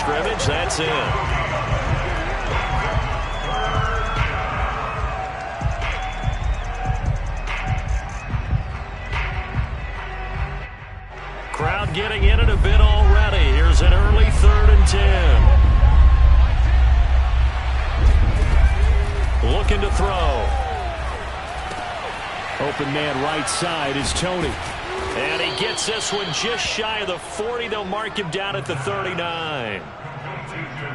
scrimmage. That's in. Crowd getting in it a bit already. Here's an early 3rd and 10. Looking to throw. Open man right side is Tony. And he gets this one just shy of the 40. They'll mark him down at the 39.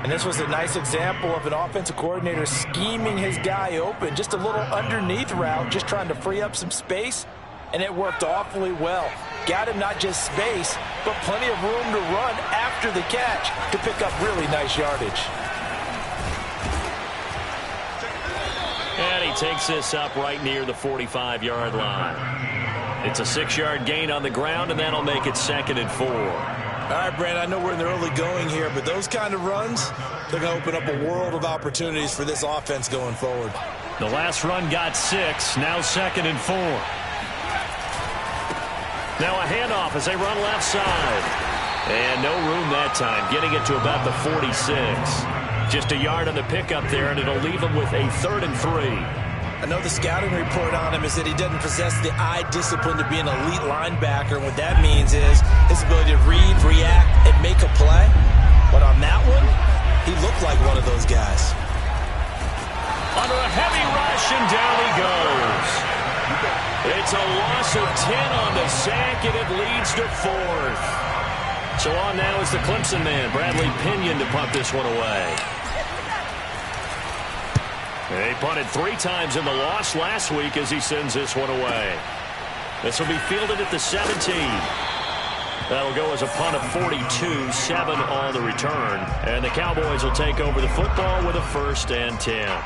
And this was a nice example of an offensive coordinator scheming his guy open. Just a little underneath route, just trying to free up some space. And it worked awfully well. Got him not just space, but plenty of room to run after the catch to pick up really nice yardage. And he takes this up right near the 45-yard line. It's a 6-yard gain on the ground, and that'll make it 2nd and 4. All right, Brandon, I know we're in the early going here, but those kind of runs, they're going to open up a world of opportunities for this offense going forward. The last run got 6, now 2nd and 4. Now a handoff as they run left side. And no room that time, getting it to about the 46. Just a yard on the pickup there, and it'll leave him with a 3rd and 3. I know the scouting report on him is that he doesn't possess the eye discipline to be an elite linebacker. And what that means is his ability to read, react, and make a play. But on that one, he looked like one of those guys. Under a heavy rush, and down he goes. It's a loss of 10 on the sack, and it leads to 4th. So on now is the Clemson man, Bradley Pinion, to punt this one away. They punted 3 times in the loss last week as he sends this one away. This will be fielded at the 17. That'll go as a punt of 42, 7 on the return. And the Cowboys will take over the football with a 1st and 10.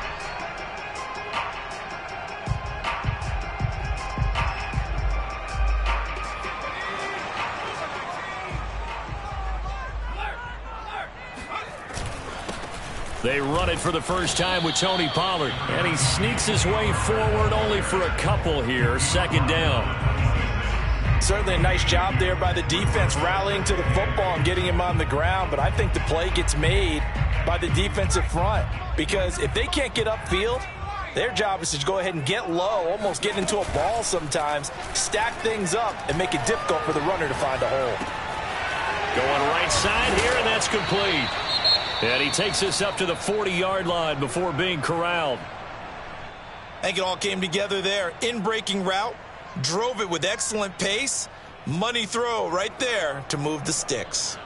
They run it for the first time with Tony Pollard. And he sneaks his way forward only for a couple here. 2nd down. Certainly a nice job there by the defense rallying to the football and getting him on the ground. But I think the play gets made by the defensive front. Because if they can't get upfield, their job is to go ahead and get low, almost get into a ball sometimes, stack things up, and make it difficult for the runner to find a hole. Going right side here, and that's complete. And he takes this up to the 40-yard line before being corralled. I think it all came together there. In-breaking route, drove it with excellent pace. Money throw right there to move the sticks.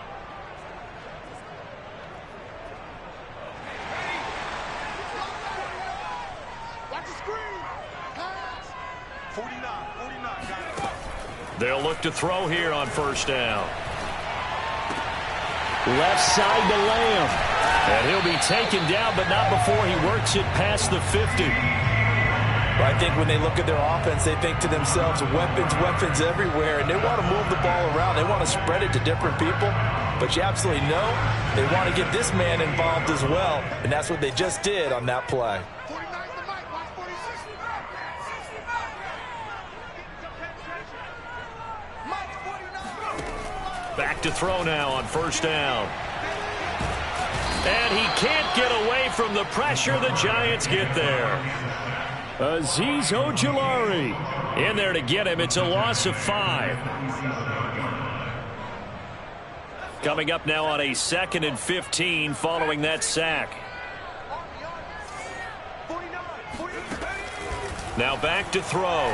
Watch the screen. Pass. 49. They'll look to throw here on 1st down. Left side to Lamb. And he'll be taken down, but not before he works it past the 50. But I think when they look at their offense, they think to themselves, weapons everywhere, and they want to move the ball around. They want to spread it to different people. But you absolutely know they want to get this man involved as well, and that's what they just did on that play. 49 the mic. Watch 46. Mike 49. Back to throw now on 1st down. And he can't get away from the pressure. The Giants get there. Azeez Ojulari in there to get him. It's a loss of 5. Coming up now on a 2nd and 15 following that sack. Now back to throw.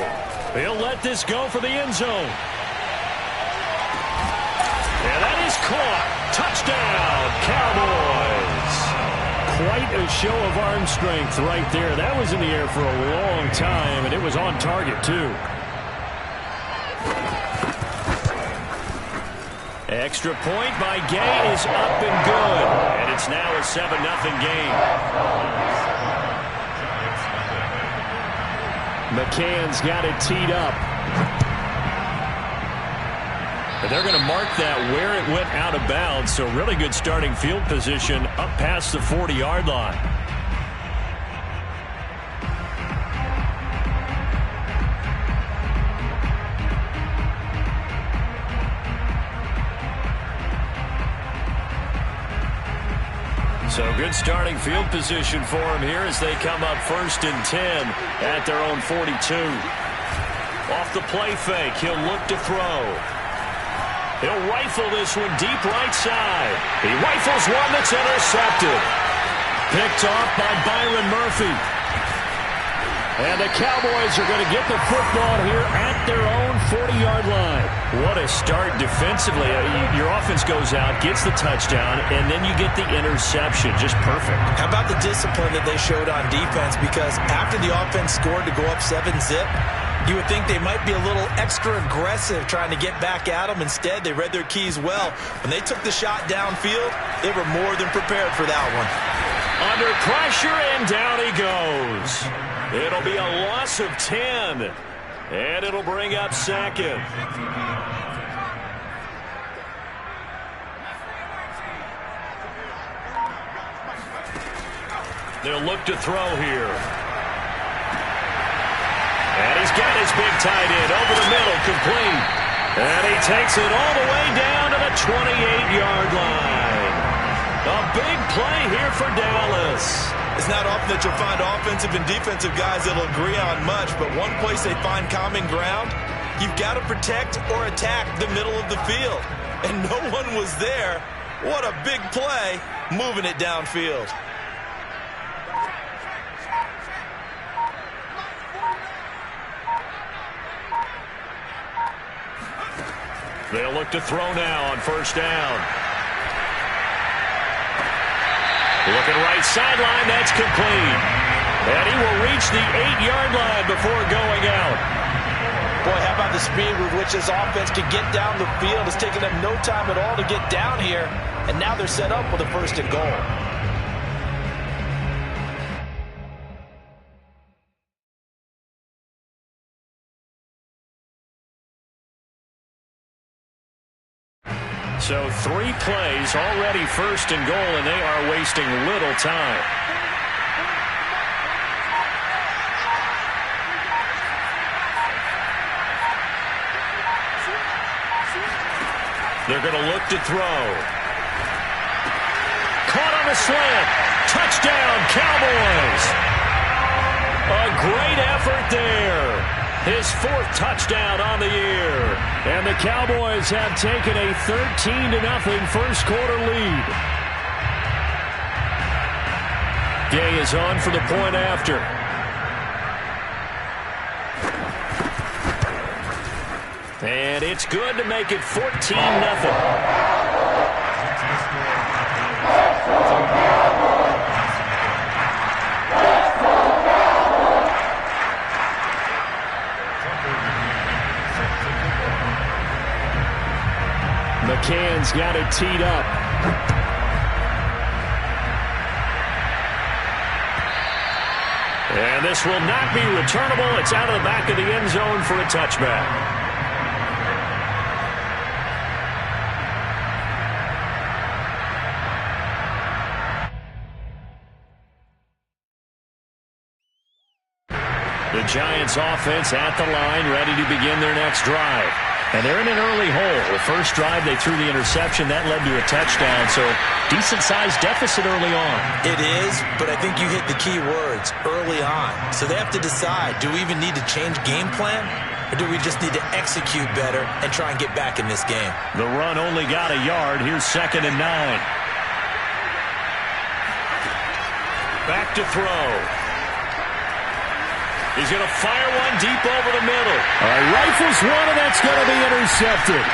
He'll let this go for the end zone. And that is caught. Touchdown, Cowboys. Quite a show of arm strength right there. That was in the air for a long time, and it was on target, too. Extra point by Gay is up and good. And it's now a 7-0 game. McCann's got it teed up. And they're going to mark that where it went out of bounds. So really good starting field position up past the 40-yard line. So good starting field position for him here as they come up 1st and 10 at their own 42. Off the play fake, he'll look to throw. He'll rifle this one deep right side. He rifles one that's intercepted. Picked off by Byron Murphy. And the Cowboys are going to get the football here at their own 40-yard line. What a start defensively. Your offense goes out, gets the touchdown, and then you get the interception. Just perfect. How about the discipline that they showed on defense? Because after the offense scored to go up 7-zip, you would think they might be a little extra aggressive trying to get back at them. Instead, they read their keys well. When they took the shot downfield, they were more than prepared for that one. Under pressure, and down he goes. It'll be a loss of 10, and it'll bring up 2nd. They'll look to throw here. And he's got his big tight end over the middle, complete. And he takes it all the way down to the 28-yard line. A big play here for Dallas. It's not often that you'll find offensive and defensive guys that will agree on much, but one place they find common ground, you've got to protect or attack the middle of the field. And no one was there. What a big play, moving it downfield. They'll look to throw now on 1st down. Looking right sideline, that's complete. And he will reach the 8-yard line before going out. Boy, how about the speed with which this offense can get down the field? It's taken them no time at all to get down here, and now they're set up with a 1st and goal. So 3 plays already 1st and goal, and they are wasting little time. They're going to look to throw. Caught on the slant. Touchdown, Cowboys. A great effort there. His 4th touchdown on the year. And the Cowboys have taken a 13-0 first quarter lead. Gay is on for the point after. And it's good to make it 14-0. McCann's got it teed up. And this will not be returnable. It's out of the back of the end zone for a touchback. The Giants offense at the line, ready to begin their next drive. And they're in an early hole. The first drive, they threw the interception. That led to a touchdown, so decent-sized deficit early on. It is, but I think you hit the key words, early on. So they have to decide, do we even need to change game plan? Or do we just need to execute better and try and get back in this game? The run only got a yard. Here's 2nd and 9. Back to throw. He's going to fire one deep over the middle. Rifles one, and that's going to be intercepted.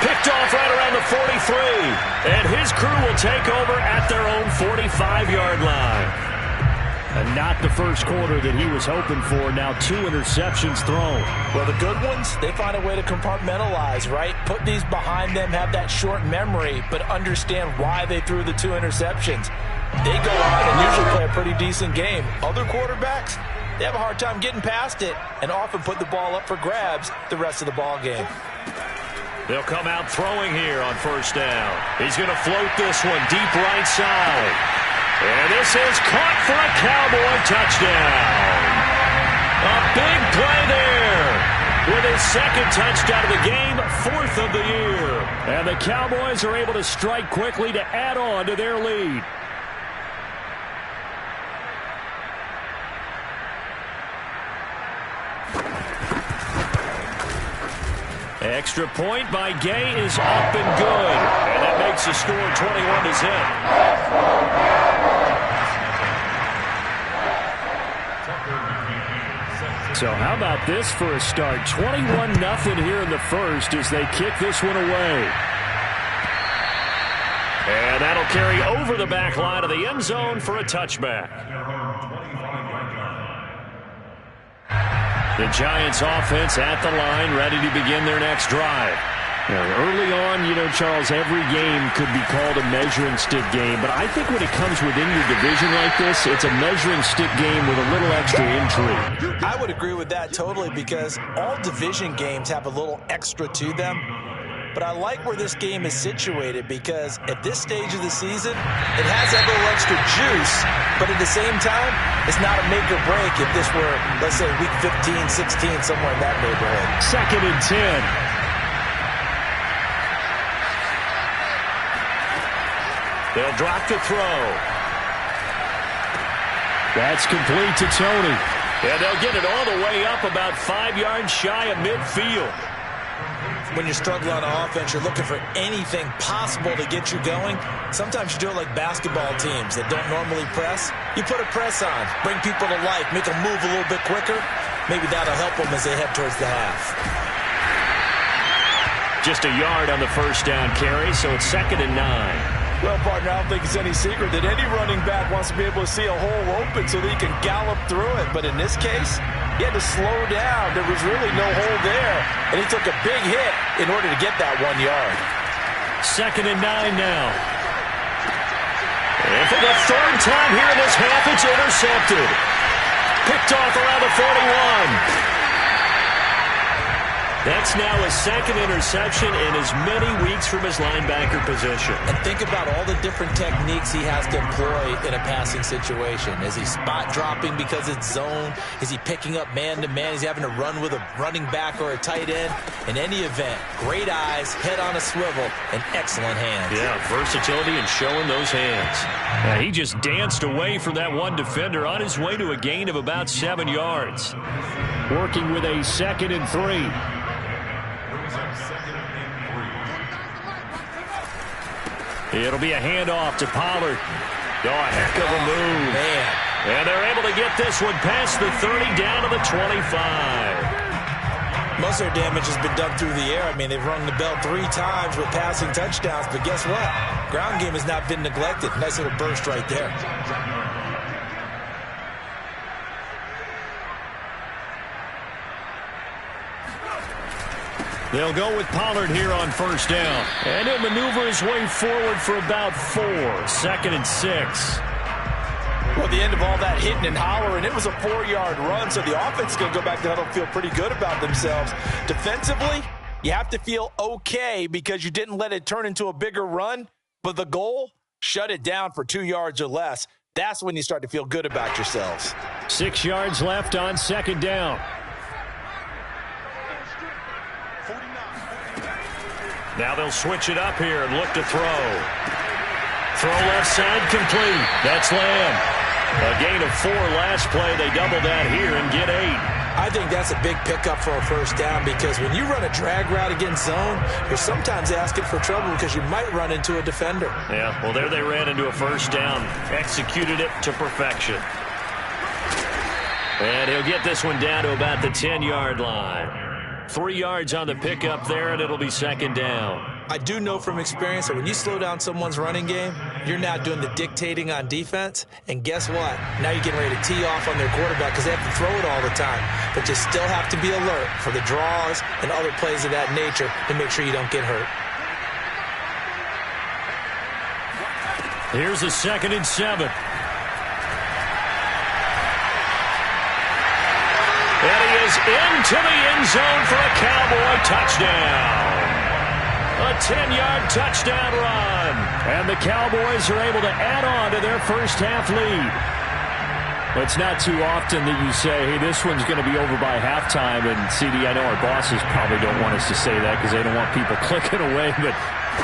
Picked off right around the 43. And his crew will take over at their own 45-yard line. And not the first quarter that he was hoping for. Now 2 interceptions thrown. Well, the good ones, they find a way to compartmentalize, right? Put these behind them, have that short memory, but understand why they threw the 2 interceptions. They go on and usually play a pretty decent game. Other quarterbacks, they have a hard time getting past it and often put the ball up for grabs the rest of the ball game. They'll come out throwing here on 1st down. He's going to float this one deep right side. And this is caught for a Cowboy touchdown. A big play there. With his 2nd touchdown of the game, 4th of the year. And the Cowboys are able to strike quickly to add on to their lead. Extra point by Gay is up and good. And that makes the score 21-10. So how about this for a start? 21-0 here in the first as they kick this one away. And that'll carry over the back line of the end zone for a touchback. The Giants offense at the line, ready to begin their next drive. Now, early on, you know, Charles, every game could be called a measuring stick game. But I think when it comes within your division like this, it's a measuring stick game with a little extra intrigue. I would agree with that totally because all division games have a little extra to them. But I like where this game is situated because at this stage of the season, it has that little extra juice, but at the same time, it's not a make or break if this were, let's say, week 15, 16, somewhere in that neighborhood. 2nd and 10. They'll drop to throw. That's complete to Tony. And they'll get it all the way up about 5 yards shy of midfield. When you struggle on offense, you're looking for anything possible to get you going. Sometimes you do it like basketball teams that don't normally press. You put a press on, bring people to life, make them move a little bit quicker. Maybe that'll help them as they head towards the half. Just a yard on the first down carry, so it's 2nd and 9. Well, partner, I don't think it's any secret that any running back wants to be able to see a hole open so that he can gallop through it. But in this case, he had to slow down. There was really no hole there. And he took a big hit in order to get that 1 yard. 2nd and 9 now. And for the third time here in this half, it's intercepted. Picked off around the 41. That's now his 2nd interception in as many weeks from his linebacker position. And think about all the different techniques he has to employ in a passing situation. Is he spot dropping because it's zone? Is he picking up man-to-man? Is he having to run with a running back or a tight end? In any event, great eyes, head on a swivel, and excellent hands. Yeah, versatility and showing those hands. Now, he just danced away from that one defender on his way to a gain of about 7 yards. Working with a 2nd and 3. It'll be a handoff to Pollard. Oh, a heck of a move. Man. And they're able to get this one past the 30 down to the 25. Most of their damage has been done through the air. I mean, they've rung the bell 3 times with passing touchdowns, but guess what? Ground game has not been neglected. Nice little burst right there. They'll go with Pollard here on first down. And he'll maneuver his way forward for about 4. 2nd and 6. Well, at the end of all that hitting and hollering, it was a 4-yard run, so the offense is going to go back to the huddle and feel pretty good about themselves. Defensively, you have to feel okay because you didn't let it turn into a bigger run, but the goal, shut it down for 2 yards or less. That's when you start to feel good about yourselves. 6 yards left on 2nd down. Now they'll switch it up here and look to throw. Throw left side complete. That's Lamb. A gain of 4 last play. They double that here and get 8. I think that's a big pickup for a first down because when you run a drag route against zone, you're sometimes asking for trouble because you might run into a defender. Yeah, well, there they ran into a first down. Executed it to perfection. And he'll get this one down to about the 10-yard line. 3 yards on the pickup there, and it'll be 2nd down. I do know from experience that when you slow down someone's running game, you're now doing the dictating on defense. And guess what? Now you're getting ready to tee off on their quarterback because they have to throw it all the time. But you still have to be alert for the draws and other plays of that nature to make sure you don't get hurt. Here's a 2nd and 7. And he is into the end zone for a Cowboy touchdown. A 10-yard touchdown run. And the Cowboys are able to add on to their first half lead. It's not too often that you say, hey, this one's going to be over by halftime. And, CD, I know our bosses probably don't want us to say that because they don't want people clicking away. But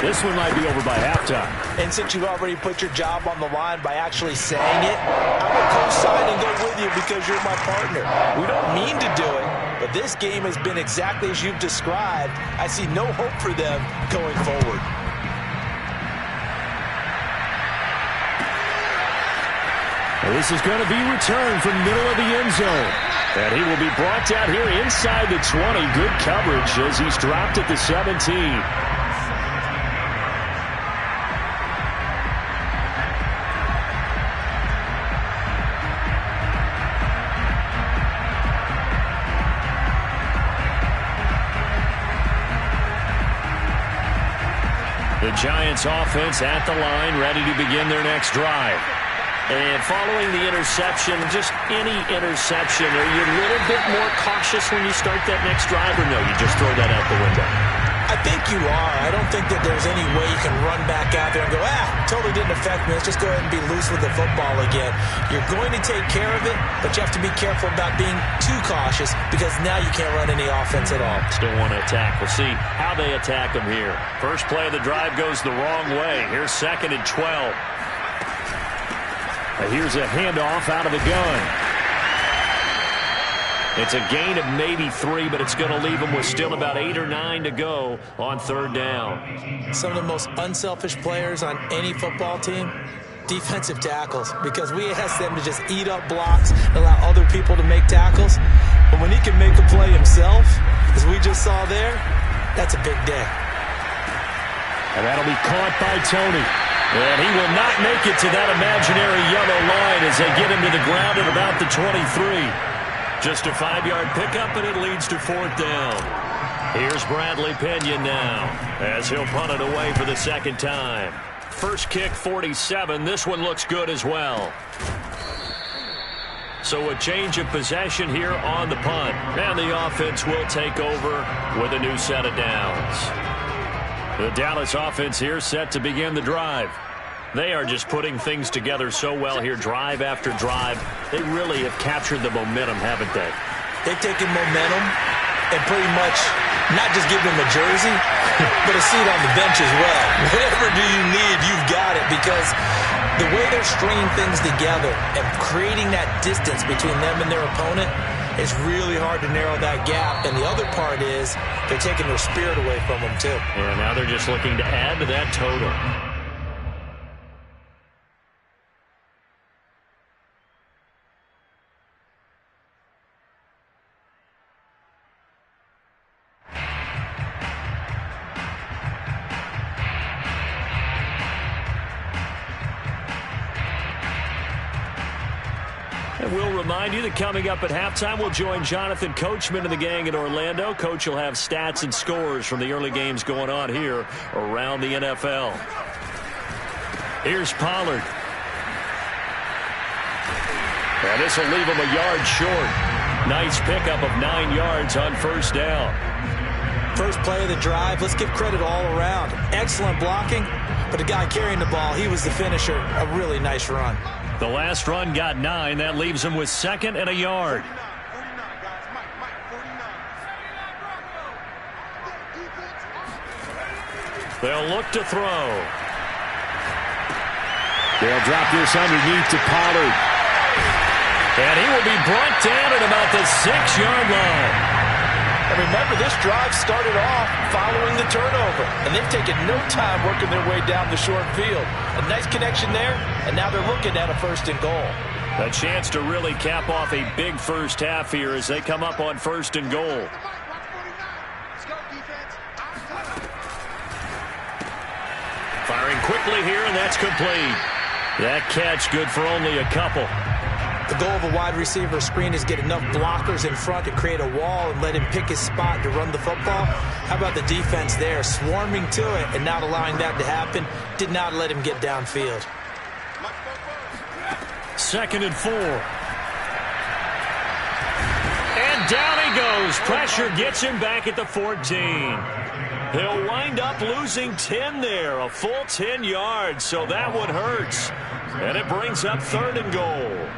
This one might be over by halftime. And since you've already put your job on the line by actually saying it, I will co-sign and go with you because you're my partner. We don't mean to do it, but this game has been exactly as you've described. I see no hope for them going forward. This is going to be returned from middle of the end zone. And he will be brought down here inside the 20. Good coverage as he's dropped at the 17. The Giants offense at the line, ready to begin their next drive. And following the interception, just any interception, are you a little bit more cautious when you start that next drive, or no, you just throw that out the window? I think you are. I don't think that there's any way you can run back out there and go, totally didn't affect me. Let's just go ahead and be loose with the football again. You're going to take care of it, but you have to be careful about being too cautious because now you can't run any offense at all. Still want to attack. We'll see how they attack them here. First play of the drive goes the wrong way. Here's 2nd and 12. Here's a handoff out of the gun. It's a gain of maybe 3, but it's going to leave them with still about 8 or 9 to go on 3rd down. Some of the most unselfish players on any football team, defensive tackles, because we ask them to just eat up blocks and allow other people to make tackles. But when he can make a play himself, as we just saw there, that's a big day. And that'll be caught by Tony. And he will not make it to that imaginary yellow line as they get him to the ground at about the 23. Just a 5-yard pickup, and it leads to 4th down. Here's Bradley Pinion now as he'll punt it away for the 2nd time. First kick, 47. This one looks good as well. So a change of possession here on the punt. And the offense will take over with a new set of downs. The Dallas offense here set to begin the drive. They are just putting things together so well here, drive after drive. They really have captured the momentum, haven't they? They've taken momentum and pretty much not just give them a jersey, but a seat on the bench as well. Whatever do you need, you've got it, because the way they're stringing things together and creating that distance between them and their opponent, it's really hard to narrow that gap. And the other part is they're taking their spirit away from them, too. And now they're just looking to add to that total. And we'll remind you that coming up at halftime, we'll join Jonathan Coachman and the gang in Orlando. Coach will have stats and scores from the early games going on here around the NFL. Here's Pollard. And this will leave him a yard short. Nice pickup of 9 yards on 1st down. First play of the drive, let's give credit all around. Excellent blocking, but the guy carrying the ball, he was the finisher. A really nice run. The last run got 9. That leaves him with 2nd and a yard. They'll look to throw. They'll drop this underneath to Pollard. And he will be brought down at about the 6-yard line. And remember, this drive started off following the turnover, and they've taken no time working their way down the short field. A nice connection there, and now they're looking at a 1st and goal. A chance to really cap off a big first half here as they come up on 1st and goal. Firing quickly here, and that's complete. That catch good for only a couple. The goal of a wide receiver screen is get enough blockers in front to create a wall and let him pick his spot to run the football. How about the defense there, swarming to it and not allowing that to happen? Did not let him get downfield. 2nd and 4. And down he goes. Pressure gets him back at the 14. He'll wind up losing 10 there, a full 10 yards, so that one hurts. And it brings up 3rd and goal.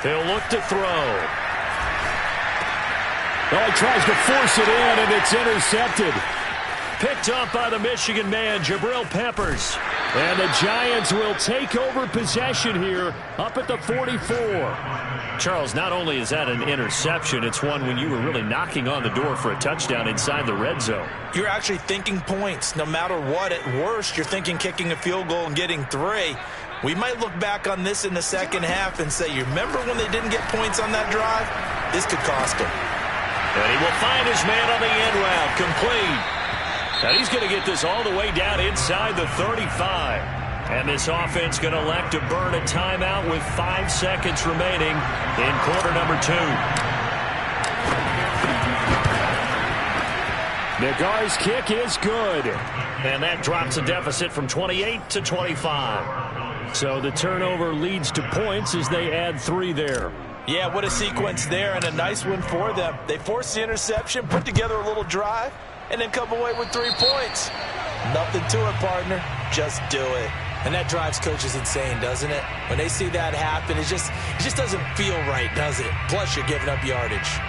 He'll look to throw. Oh, he tries to force it in, and it's intercepted. Picked up by the Michigan man, Jabril Peppers. And the Giants will take over possession here up at the 44. Charles, not only is that an interception, it's one when you were really knocking on the door for a touchdown inside the red zone. You're actually thinking points. No matter what, at worst, you're thinking kicking a field goal and getting 3. We might look back on this in the second half and say, you remember when they didn't get points on that drive? This could cost them. And he will find his man on the end route, complete. And he's going to get this all the way down inside the 35. And this offense going to elect to burn a timeout with 5 seconds remaining in quarter number 2. Nagar's kick is good. And that drops a deficit from 28 to 25. So the turnover leads to points as they add 3 there. Yeah, what a sequence there, and a nice one for them. They forced the interception, put together a little drive, and then come away with 3 points. Nothing to it, partner. Just do it. And that drives coaches insane, doesn't it? When they see that happen, it just doesn't feel right, does it? Plus, you're giving up yardage.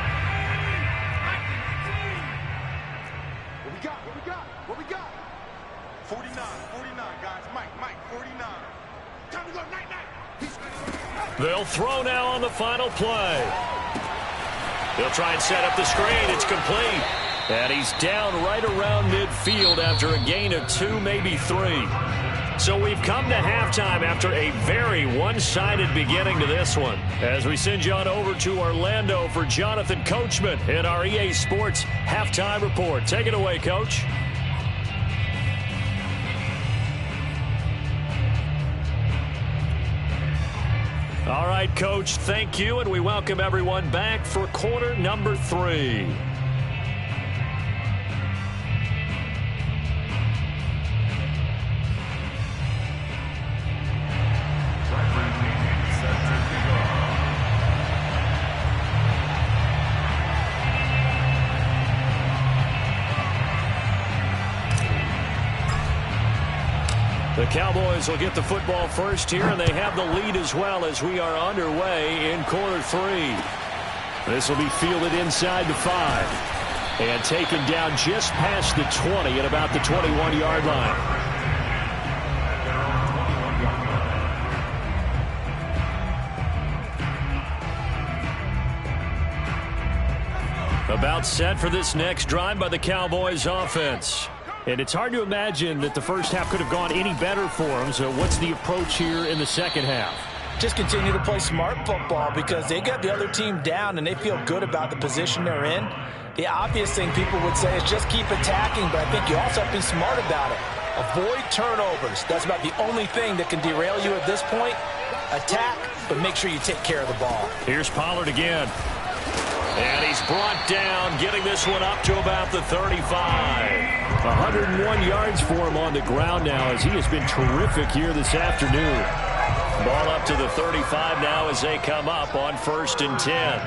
What we got? 49, guys. Mike, 49. Time to go, night. They'll throw now on the final play. They'll try and set up the screen. It's complete. And he's down right around midfield after a gain of 2, maybe 3. So we've come to halftime after a very one-sided beginning to this one. As we send you on over to Orlando for Jonathan Coachman in our EA Sports Halftime Report. Take it away, Coach. All right, Coach, thank you, and we welcome everyone back for quarter number 3. The Cowboys will get the football first here, and they have the lead as well as we are underway in quarter 3. This will be fielded inside the 5 and taken down just past the 20 at about the 21-yard line. About set for this next drive by the Cowboys offense. And it's hard to imagine that the first half could have gone any better for them. So what's the approach here in the second half? Just continue to play smart football because they got the other team down and they feel good about the position they're in. The obvious thing people would say is just keep attacking, but I think you also have to be smart about it. Avoid turnovers. That's about the only thing that can derail you at this point. Attack, but make sure you take care of the ball. Here's Pollard again. And he's brought down, getting this one up to about the 35. 101 yards for him on the ground now as he has been terrific here this afternoon. Ball up to the 35 now as they come up on 1st and 10.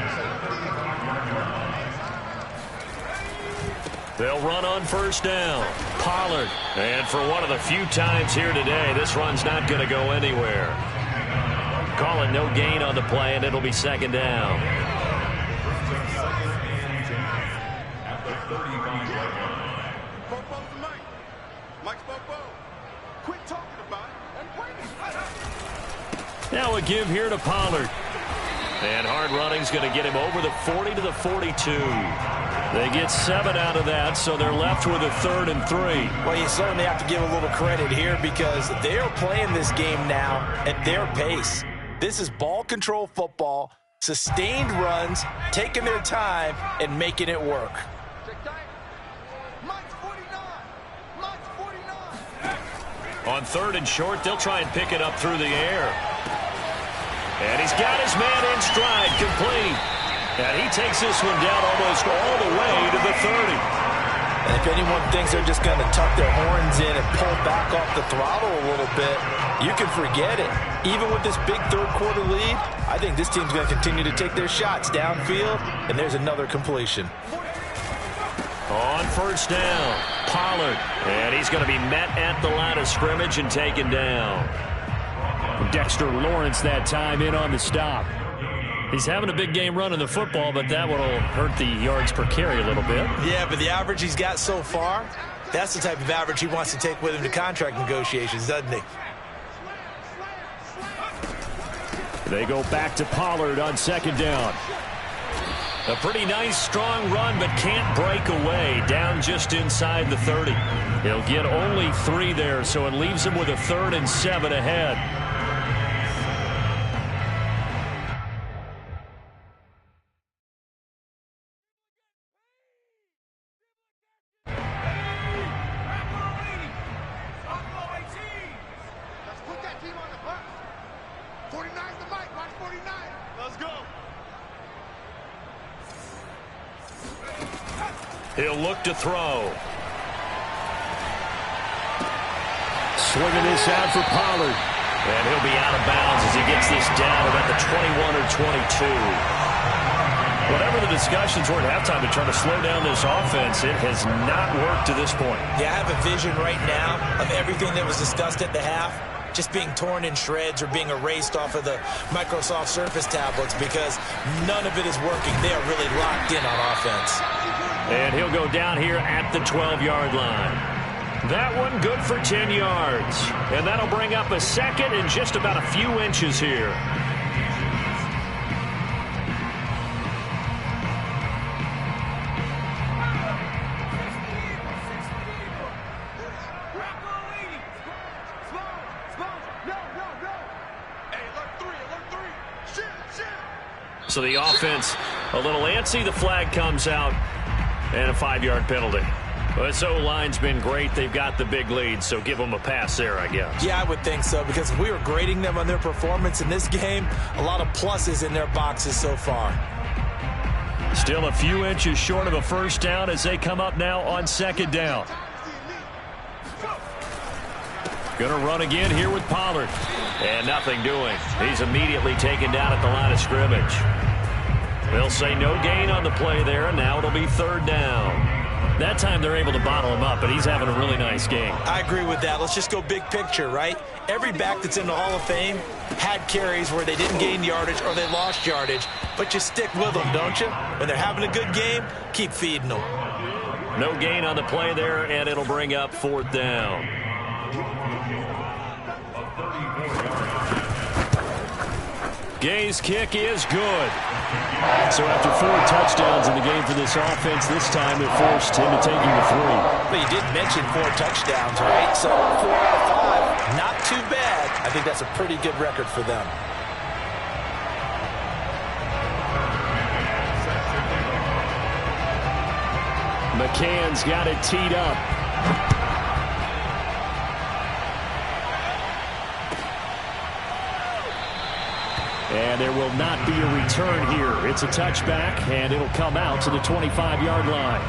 They'll run on 1st down. Pollard. And for one of the few times here today, this run's not going to go anywhere. Calling no gain on the play, and it'll be 2nd down. Now a give here to Pollard. And hard running's going to get him over the 40 to the 42. They get 7 out of that, so they're left with a 3rd and 3. Well, you certainly have to give a little credit here because they're playing this game now at their pace. This is ball control football, sustained runs, taking their time, and making it work. On 3rd and short, they'll try and pick it up through the air. And he's got his man in stride, complete. And he takes this one down almost all the way to the 30. And if anyone thinks they're just going to tuck their horns in and pull back off the throttle a little bit, you can forget it. Even with this big third-quarter lead, I think this team's going to continue to take their shots downfield, and there's another completion. On 1st down, Pollard. And he's going to be met at the line of scrimmage and taken down. Dexter Lawrence that time in on the stop. He's having a big game running the football, but that one will hurt the yards per carry a little bit. Yeah, but the average he's got so far, that's the type of average he wants to take with him to contract negotiations, doesn't he? They go back to Pollard on second down. A pretty nice, strong run, but can't break away. Down just inside the 30. He'll get only 3 there, so it leaves him with a 3rd and 7 ahead. Let's put that team on the bus. 49's the mic. Watch 49. Let's go. He'll look to throw. Swinging this out for Pollard. And he'll be out of bounds as he gets this down about the 21 or 22. Whatever the discussions were at halftime to try to slow down this offense, it has not worked to this point. Yeah, I have a vision right now of everything that was discussed at the half just being torn in shreds or being erased off of the Microsoft Surface tablets because none of it is working. They are really locked in on offense. And he'll go down here at the 12-yard line. That one good for 10 yards. And that'll bring up a second and just about a few inches here. So the offense a little antsy. The flag comes out and a 5-yard penalty. This O-line's been great. They've got the big lead, so give them a pass there, I guess. Yeah, I would think so, because if we were grading them on their performance in this game, a lot of pluses in their boxes so far. Still a few inches short of a first down as they come up now on second down. Going to run again here with Pollard. And nothing doing. He's immediately taken down at the line of scrimmage. They'll say no gain on the play there, and now it'll be 3rd down. That time they're able to bottle him up, but he's having a really nice game. I agree with that. Let's just go big picture, right? Every back that's in the Hall of Fame had carries where they didn't gain yardage or they lost yardage, but you stick with them, don't you? When they're having a good game, keep feeding them. No gain on the play there, and it'll bring up 4th down. Gay's kick is good. So after 4 touchdowns in the game for this offense, this time it forced him to take him to 3. But you did mention 4 touchdowns, right? So 4 out of 5, not too bad. I think that's a pretty good record for them. McCann's got it teed up. And there will not be a return here. It's a touchback, and it'll come out to the 25-yard line.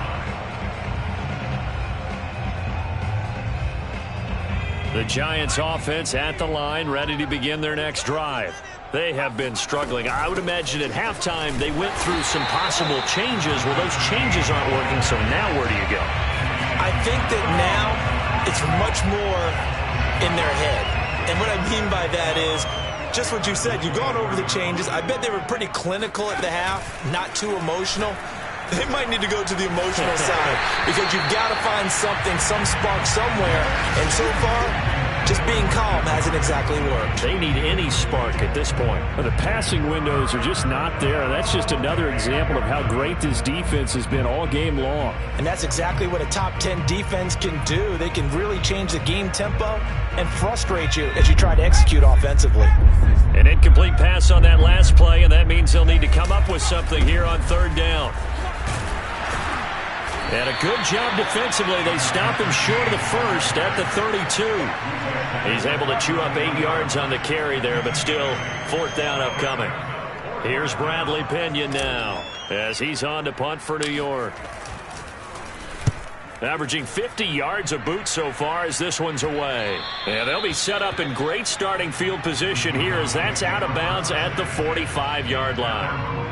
The Giants offense at the line, ready to begin their next drive. They have been struggling. I would imagine at halftime they went through some possible changes. Well, those changes aren't working, so now where do you go? I think that now it's much more in their head. And what I mean by that is just what you said. You've gone over the changes. I bet they were pretty clinical at the half, not too emotional. They might need to go to the emotional side because you've got to find something, some spark somewhere. And so far, just being calm hasn't exactly worked. They need any spark at this point. But the passing windows are just not there. That's just another example of how great this defense has been all game long. And that's exactly what a top 10 defense can do. They can really change the game tempo and frustrate you as you try to execute offensively. An incomplete pass on that last play, and that means they'll need to come up with something here on 3rd down. And a good job defensively. They stop him short of the first at the 32. He's able to chew up 8 yards on the carry there, but still 4th down upcoming. Here's Bradley Pinion now as he's on to punt for New York. Averaging 50 yards a boot so far as this one's away. And they'll be set up in great starting field position here as that's out of bounds at the 45-yard line.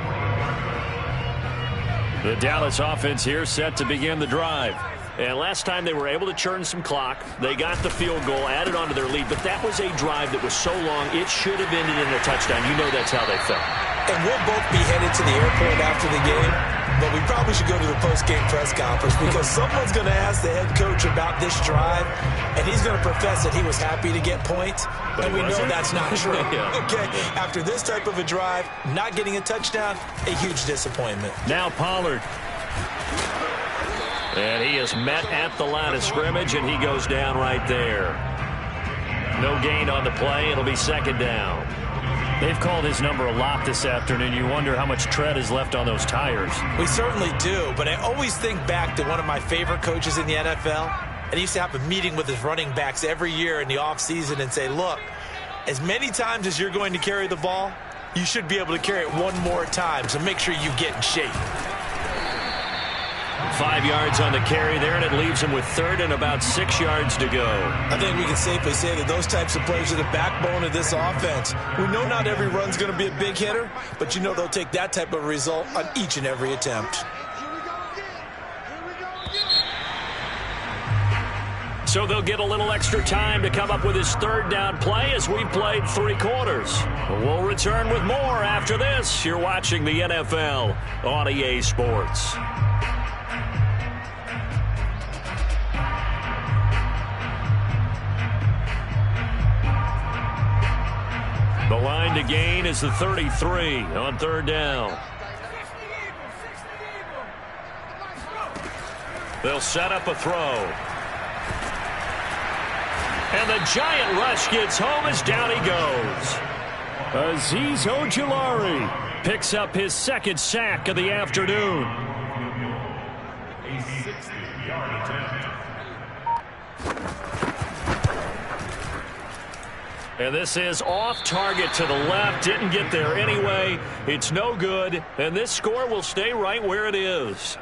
The Dallas offense here set to begin the drive. And last time they were able to churn some clock. They got the field goal, added onto their lead, but that was a drive that was so long it should have ended in a touchdown. You know that's how they felt. And we'll both be headed to the airport after the game, but we probably should go to the post-game press conference because someone's going to ask the head coach about this drive, and he's going to profess that he was happy to get points, and we know that's not true. Yeah. Okay, after this type of a drive, not getting a touchdown, a huge disappointment. Now Pollard. And he is met at the line of scrimmage, and he goes down right there. No gain on the play. It'll be second down. They've called his number a lot this afternoon. You wonder how much tread is left on those tires. We certainly do, but I always think back to one of my favorite coaches in the NFL, and he used to have a meeting with his running backs every year in the offseason and say, look, as many times as you're going to carry the ball, you should be able to carry it one more time, so make sure you get in shape. 5 yards on the carry there, and it leaves him with third and about 6 yards to go. I think we can safely say that those types of plays are the backbone of this offense. We know not every run's going to be a big hitter, but you know they'll take that type of result on each and every attempt. So they'll get a little extra time to come up with his third down play as we've played 3 quarters. We'll return with more after this. You're watching the NFL on EA Sports. The line to gain is the 33 on third down. They'll set up a throw. And the giant rush gets home as down he goes. Azeez Ojulari picks up his second sack of the afternoon. A 60-yard attempt. And this is off target to the left. Didn't get there anyway. It's no good. And this score will stay right where it is.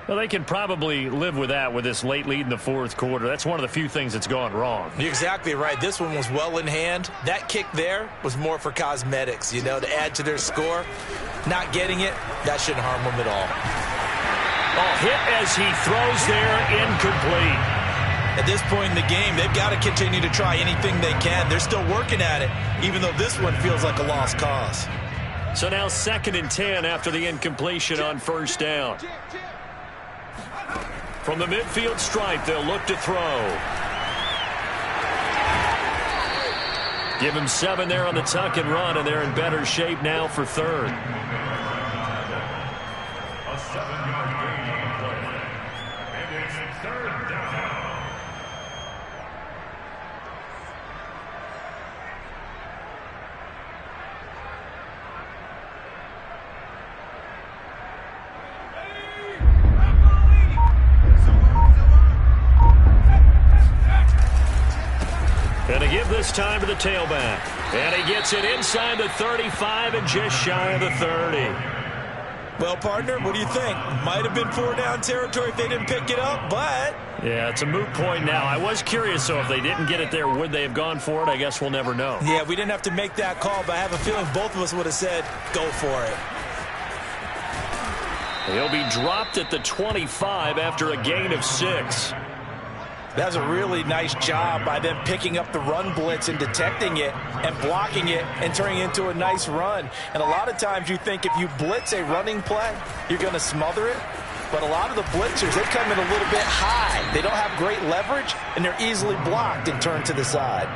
Well, they can probably live with that with this late lead in the fourth quarter. That's one of the few things that's gone wrong. You're exactly right. This one was well in hand. That kick there was more for cosmetics, you know, to add to their score. Not getting it, that shouldn't harm them at all. Oh, hit as he throws there, incomplete. At this point in the game, they've got to continue to try anything they can. They're still working at it, even though this one feels like a lost cause. So now 2nd and 10 after the incompletion on first down. From the midfield stripe, they'll look to throw. Give him 7 there on the tuck and run, and they're in better shape now for third. A 7-yard gain on the play. And it's third down. And to give this time to the tailback. And he gets it inside the 35 and just shy of the 30. Well, partner, what do you think? Might have been 4-down territory if they didn't pick it up, but... Yeah, it's a moot point now. I was curious, so if they didn't get it there, would they have gone for it? I guess we'll never know. Yeah, we didn't have to make that call, but I have a feeling both of us would have said, go for it. He'll be dropped at the 25 after a gain of 6. That's a really nice job by them picking up the run blitz and detecting it and blocking it and turning it into a nice run. And a lot of times you think if you blitz a running play, you're going to smother it. But a lot of the blitzers, they come in a little bit high. They don't have great leverage, and they're easily blocked and turned to the side.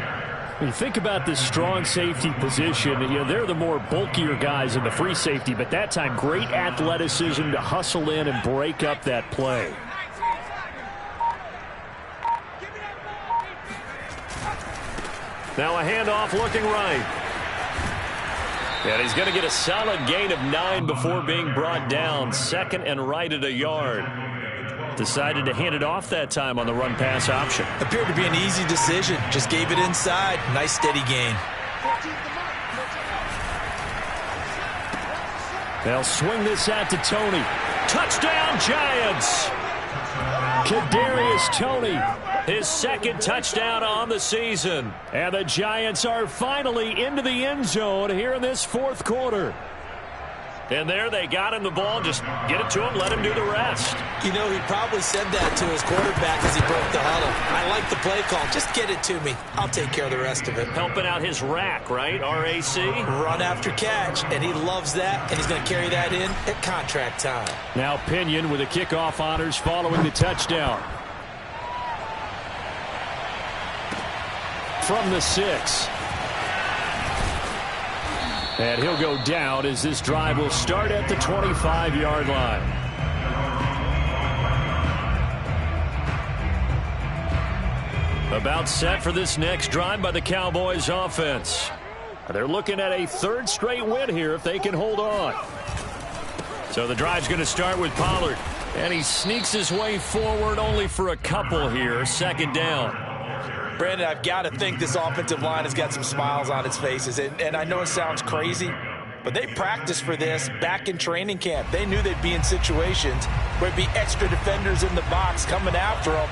When you think about this strong safety position, you know, they're the more bulkier guys in the free safety, but that time great athleticism to hustle in and break up that play. Now a handoff looking right. And he's going to get a solid gain of 9 before being brought down. 2nd and right at a yard. Decided to hand it off that time on the run-pass option. Appeared to be an easy decision. Just gave it inside. Nice steady gain. They'll swing this out to Tony. Touchdown, Giants! Kadarius Toney. His 2nd touchdown on the season. And the Giants are finally into the end zone here in this fourth quarter. And there they got him the ball. Just get it to him, let him do the rest. You know, he probably said that to his quarterback as he broke the huddle. I like the play call. Just get it to me. I'll take care of the rest of it. Helping out his rack, right? R-A-C? Run after catch, and he loves that, and he's going to carry that in at contract time. Now Pinion with the kickoff honors following the touchdown. From the 6. And he'll go down as this drive will start at the 25-yard line. About set for this next drive by the Cowboys offense. They're looking at a third straight win here if they can hold on. So the drive's going to start with Pollard. And he sneaks his way forward only for a couple here. Second down. Brandon, I've got to think this offensive line has got some smiles on its faces. And I know it sounds crazy, but they practiced for this back in training camp. They knew they'd be in situations where there'd be extra defenders in the box coming after them,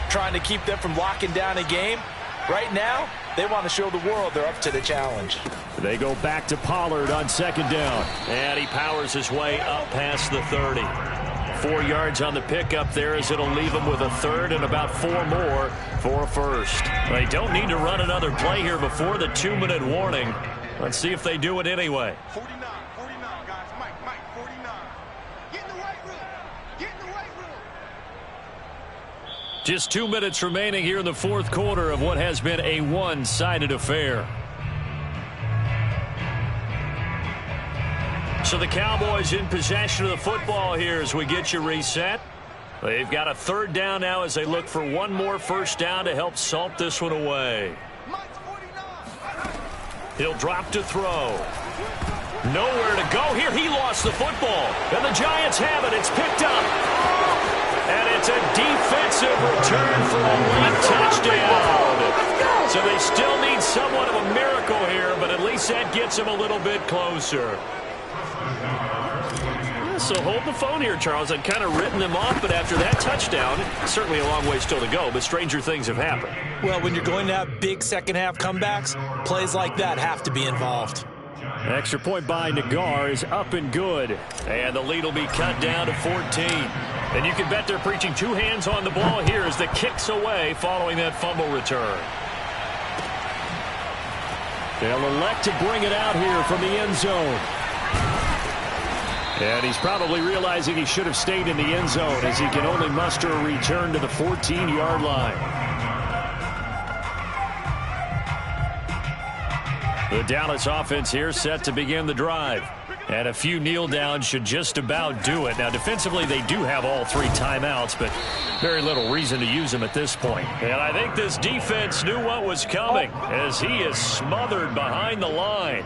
trying to keep them from locking down a game. Right now, they want to show the world they're up to the challenge. They go back to Pollard on second down. And he powers his way up past the 30. 4 yards on the pickup there as it'll leave him with a third and about 4 more for a first. They don't need to run another play here before the 2-minute warning. Let's see if they do it anyway. 49, guys. Mike, 49. Get in the weight room. Get in the weight room. Just 2 minutes remaining here in the fourth quarter of what has been a one-sided affair. So the Cowboys in possession of the football here as we get you reset. They've got a third down now as they look for one more first down to help salt this one away. He'll drop to throw. Nowhere to go here. He lost the football. And the Giants have it. It's picked up. And it's a defensive return for a late touchdown. So they still need somewhat of a miracle here, but at least that gets them a little bit closer. So hold the phone here, Charles. I'd kind of written them off, but after that touchdown, certainly a long way still to go, but stranger things have happened. Well, when you're going to have big second-half comebacks, plays like that have to be involved. Extra point by Nagar is up and good. And the lead will be cut down to 14. And you can bet they're preaching two hands on the ball here as the kick's away following that fumble return. They'll elect to bring it out here from the end zone. And he's probably realizing he should have stayed in the end zone as he can only muster a return to the 14-yard line. The Dallas offense here set to begin the drive. And a few kneel downs should just about do it. Now, defensively, they do have all 3 timeouts, but very little reason to use them at this point. And I think this defense knew what was coming as he is smothered behind the line.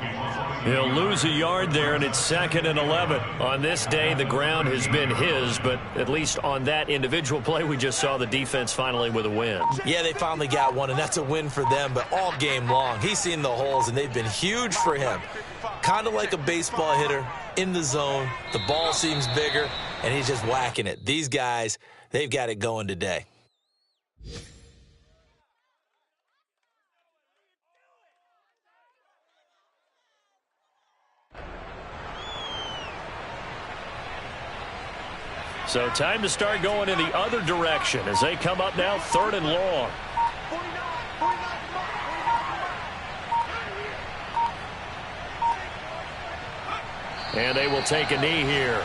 He'll lose a yard there, and it's 2nd and 11. On this day, the ground has been his, but at least on that individual play, we just saw the defense finally with a win. Yeah, they finally got one, and that's a win for them, but all game long, he's seen the holes, and they've been huge for him. Kind of like a baseball hitter in the zone. The ball seems bigger, and he's just whacking it. These guys, they've got it going today. So time to start going in the other direction as they come up now 3rd and long. And they will take a knee here.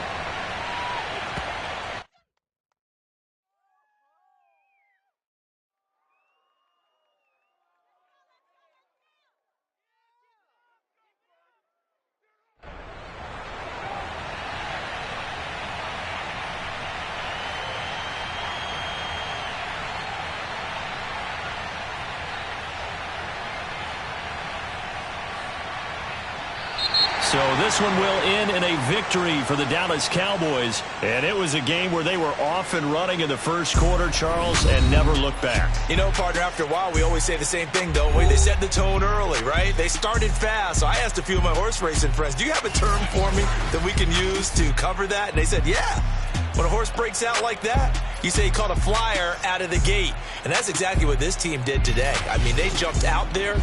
So this one will end in a victory for the Dallas Cowboys. And it was a game where they were off and running in the first quarter, Charles, and never looked back. You know, partner, after a while, we always say the same thing, don't we? They set the tone early, right? They started fast. So I asked a few of my horse racing friends, do you have a term for me that we can use to cover that? And they said, yeah. When a horse breaks out like that, you say he caught a flyer out of the gate. And that's exactly what this team did today. I mean, they jumped out there.